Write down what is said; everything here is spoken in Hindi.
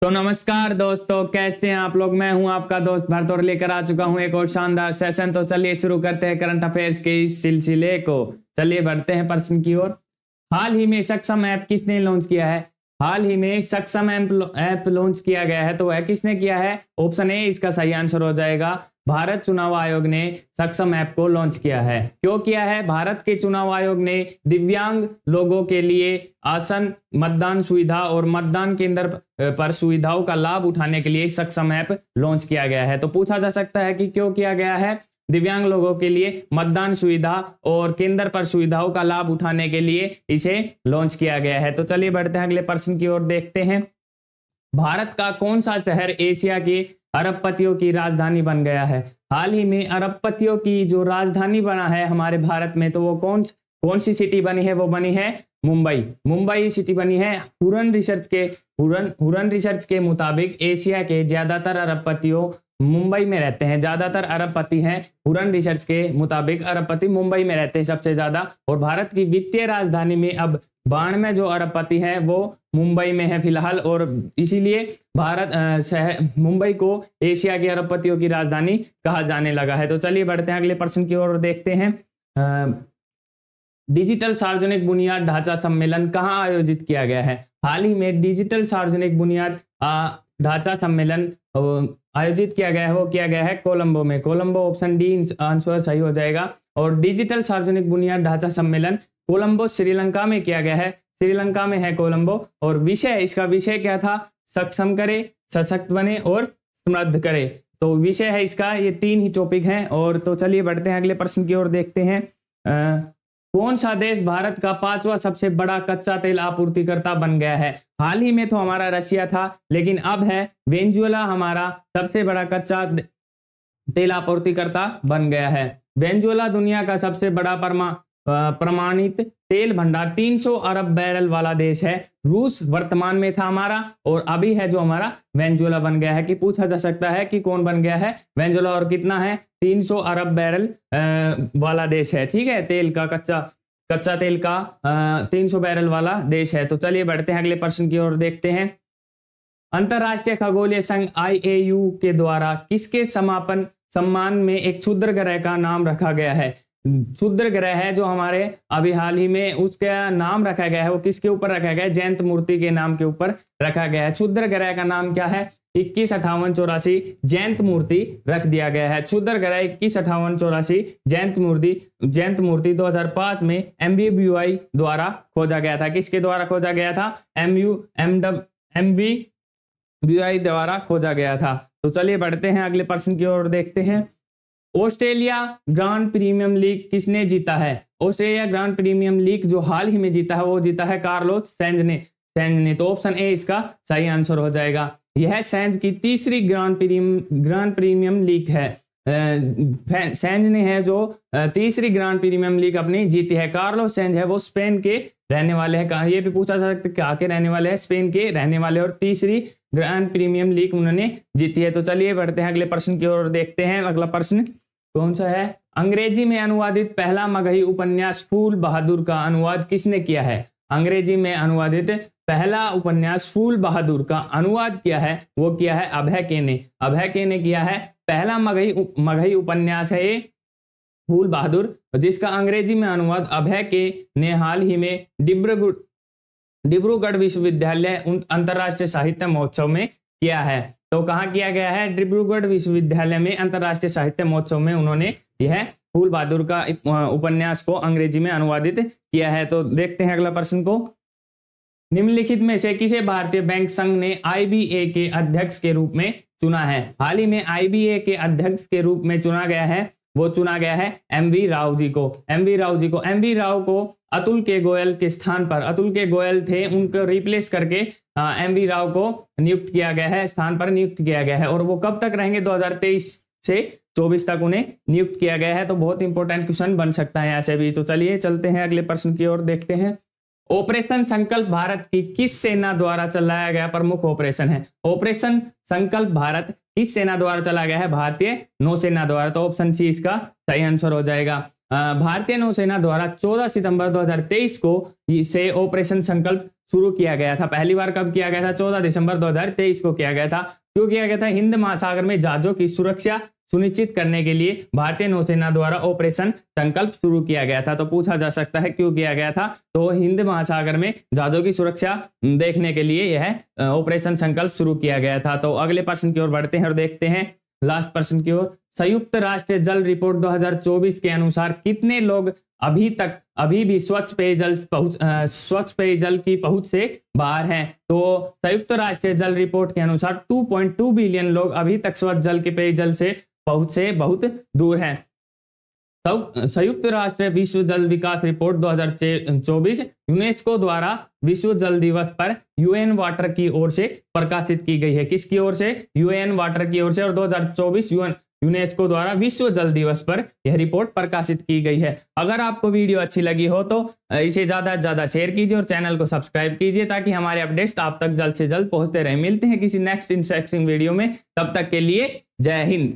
तो नमस्कार दोस्तों, कैसे हैं आप लोग। मैं हूं आपका दोस्त भरत और लेकर आ चुका हूं एक और शानदार सेशन। तो चलिए शुरू करते हैं करंट अफेयर्स के इस सिलसिले को। चलिए बढ़ते हैं प्रश्न की ओर। हाल ही में सक्षम ऐप किसने लॉन्च किया है? हाल ही में सक्षम ऐप लॉन्च किया गया है, तो वह किसने किया है? ऑप्शन ए इसका सही आंसर हो जाएगा। भारत चुनाव आयोग ने सक्षम ऐप को लॉन्च किया है। क्यों किया है? भारत के चुनाव आयोग ने दिव्यांग लोगों के लिए आसन मतदान सुविधा और मतदान केंद्र पर सुविधाओं का लाभ उठाने के लिए सक्षम ऐप लॉन्च किया गया है। तो पूछा जा सकता है कि क्यों किया गया है? दिव्यांग लोगों के लिए मतदान सुविधा और केंद्र पर सुविधाओं का लाभ उठाने के लिए इसे लॉन्च किया गया है। तो चलिए बढ़ते हैं अगले प्रश्न की ओर, देखते हैं। भारत का कौन सा शहर एशिया के अरबपतियों की राजधानी बन गया है? हाल ही में अरबपतियों की जो राजधानी बना है हमारे भारत में, तो वो कौन सी सिटी बनी है? वो बनी है मुंबई। मुंबई सिटी बनी है। हुरन रिसर्च के मुताबिक एशिया के ज्यादातर अरबपतियों मुंबई में रहते हैं। ज्यादातर अरबपति हैं, हुरन रिसर्च के मुताबिक अरबपति मुंबई में रहते हैं सबसे ज्यादा। और भारत की वित्तीय राजधानी में अब 92 जो अरबपति हैं वो मुंबई में है फिलहाल, और इसीलिए मुंबई को एशिया के अरबपतियों की राजधानी कहा जाने लगा है। तो चलिए बढ़ते हैं अगले प्रश्न की ओर, देखते हैं। डिजिटल सार्वजनिक बुनियाद ढांचा सम्मेलन कहाँ आयोजित किया गया है? हाल ही में डिजिटल सार्वजनिक बुनियाद ढांचा सम्मेलन आयोजित किया गया है, वो किया गया है कोलंबो में। कोलंबो, ऑप्शन डी आंसर सही हो जाएगा। और डिजिटल सार्वजनिक बुनियाद ढांचा सम्मेलन कोलंबो श्रीलंका में किया गया है। श्रीलंका में है कोलंबो। और इसका विषय क्या था? सक्षम करे, सशक्त बने और समृद्ध करे। तो विषय है इसका, ये 3 ही टॉपिक हैं। और तो चलिए बढ़ते हैं अगले प्रश्न की ओर, देखते हैं। कौन सा देश भारत का 5वां सबसे बड़ा कच्चा तेल आपूर्तिकर्ता बन गया है? हाल ही में तो हमारा रशिया था, लेकिन अब है वेनेजुएला हमारा सबसे बड़ा कच्चा तेल आपूर्तिकर्ता बन गया है। वेनेजुएला दुनिया का सबसे बड़ा प्रमाणित तेल भंडार 300 अरब बैरल वाला देश है। रूस वर्तमान में था हमारा, और अभी है जो हमारा वेनेजुएला बन गया है। कि पूछा जा सकता है कि कौन बन गया है वेनेजुएला, और कितना है? 300 अरब बैरल वाला देश है। ठीक है, तेल का कच्चा तेल का 300 बैरल वाला देश है। तो चलिए बढ़ते हैं अगले प्रश्न की ओर, देखते हैं। अंतरराष्ट्रीय खगोलीय संघ IAU के द्वारा किसके सम्मान में एक क्षुद्र ग्रह का नाम रखा गया है? क्षुद्र ग्रह है जो हमारे अभी हाल ही में उसका नाम रखा गया है, वो किसके ऊपर रखा गया है? जयंत मूर्ति के नाम के ऊपर रखा गया है। क्षुद्र ग्रह का नाम क्या है? 215884 जयंत मूर्ति रख दिया गया है। क्षुद्र ग्रह 215884 जयंत मूर्ति 2005 में MVBI द्वारा खोजा गया था। किसके द्वारा खोजा गया था? MVBI द्वारा खोजा गया था। तो चलिए बढ़ते हैं अगले प्रश्न की ओर, देखते हैं। ऑस्ट्रेलिया ग्रांड प्रीमियम लीग किसने जीता है? ऑस्ट्रेलिया ग्रांड प्रीमियम लीग जो हाल ही में जीता है वो जीता है कार्लोस सेंज ने। तो ऑप्शन ए इसका सही आंसर हो जाएगा। यह सेंज की तीसरी ग्रांड प्रीमियम लीग है। सेंज ने है जो तीसरी ग्रांड प्रीमियम लीग अपनी जीती है। कार्लोस सेंज है वो स्पेन के रहने वाले हैं। ये भी पूछा जा सकता है कहाँ के रहने वाले हैं? स्पेन के रहने वाले, और तीसरी ग्रांड प्रीमियम लीग उन्होंने जीती है। तो चलिए बढ़ते हैं अगले प्रश्न की ओर, देखते हैं। अगला प्रश्न कौन सा है? अंग्रेजी में अनुवादित पहला मगही उपन्यास फूल बहादुर का अनुवाद किसने किया है? अंग्रेजी में अनुवादित पहला उपन्यास फूल बहादुर का अनुवाद किया है, वो किया है अभय के ने। अभय के ने किया है। पहला मगही उपन्यास है ये फूल बहादुर, जिसका अंग्रेजी में अनुवाद अभय के ने हाल ही में डिब्रूगढ़ विश्वविद्यालय अंतर्राष्ट्रीय साहित्य महोत्सव में किया है। तो कहाँ किया गया है? डिब्रूगढ़ विश्वविद्यालय में अंतर्राष्ट्रीय साहित्य महोत्सव में उन्होंने यह फूल बहादुर का उपन्यास को अंग्रेजी में अनुवादित किया है। तो देखते हैं अगला प्रश्न को। निम्नलिखित में से किसे भारतीय बैंक संघ ने IBA के अध्यक्ष के रूप में चुना है? हाल ही में IBA के अध्यक्ष के रूप में चुना गया है MV राव जी को। MV राव को अतुल के गोयल के स्थान पर, अतुल के गोयल थे उनको रिप्लेस करके MV राव को नियुक्त किया गया है, स्थान पर नियुक्त किया गया है। और वो कब तक रहेंगे? 2023 से 24 तक उन्हें नियुक्त किया गया है। तो बहुत इंपॉर्टेंट क्वेश्चन बन सकता है ऐसे भी। तो चलिए चलते हैं अगले प्रश्न की ओर, देखते हैं। ऑपरेशन संकल्प भारत की किस सेना द्वारा चलाया गया प्रमुख ऑपरेशन है? ऑपरेशन संकल्प भारत किस सेना द्वारा चलाया गया है? भारतीय नौसेना द्वारा। तो ऑप्शन सी इसका सही आंसर हो जाएगा। भारतीय नौसेना द्वारा 14 सितंबर 2023 को से ऑपरेशन संकल्प शुरू किया गया था। पहली बार कब किया गया था? 14 दिसंबर 2023 को किया गया था। क्यों किया गया था? हिंद महासागर में जहाजों की सुरक्षा सुनिश्चित करने के लिए भारतीय नौसेना द्वारा ऑपरेशन संकल्प शुरू किया गया था। तो पूछा जा सकता है क्यों किया गया था? तो हिंद महासागर में जहाजों की सुरक्षा देखने के लिए यह ऑपरेशन संकल्प शुरू किया गया था। तो अगले प्रश्न की ओर बढ़ते हैं और देखते हैं लास्ट प्रश्न की ओर। संयुक्त राष्ट्र जल रिपोर्ट 2024 के अनुसार कितने लोग अभी भी स्वच्छ पेयजल की पहुंच से बाहर हैं? तो संयुक्त राष्ट्र जल रिपोर्ट के अनुसार 2.2 बिलियन लोग अभी तक स्वच्छ जल के पेयजल से पहुंच से बहुत दूर हैं। तो संयुक्त राष्ट्र विश्व जल विकास रिपोर्ट 2024 यूनेस्को द्वारा विश्व जल दिवस पर यूएन वाटर की ओर से प्रकाशित की गई है। किसकी ओर से? यूएन वाटर की ओर से। और 2024 यूनेस्को द्वारा विश्व जल दिवस पर यह रिपोर्ट प्रकाशित की गई है। अगर आपको वीडियो अच्छी लगी हो तो इसे ज्यादा से ज्यादा शेयर कीजिए और चैनल को सब्सक्राइब कीजिए ताकि हमारे अपडेट्स आप तक जल्द से जल्द पहुंचते रहे। मिलते हैं किसी नेक्स्ट इंटरेस्टिंग वीडियो में, तब तक के लिए जय हिंद।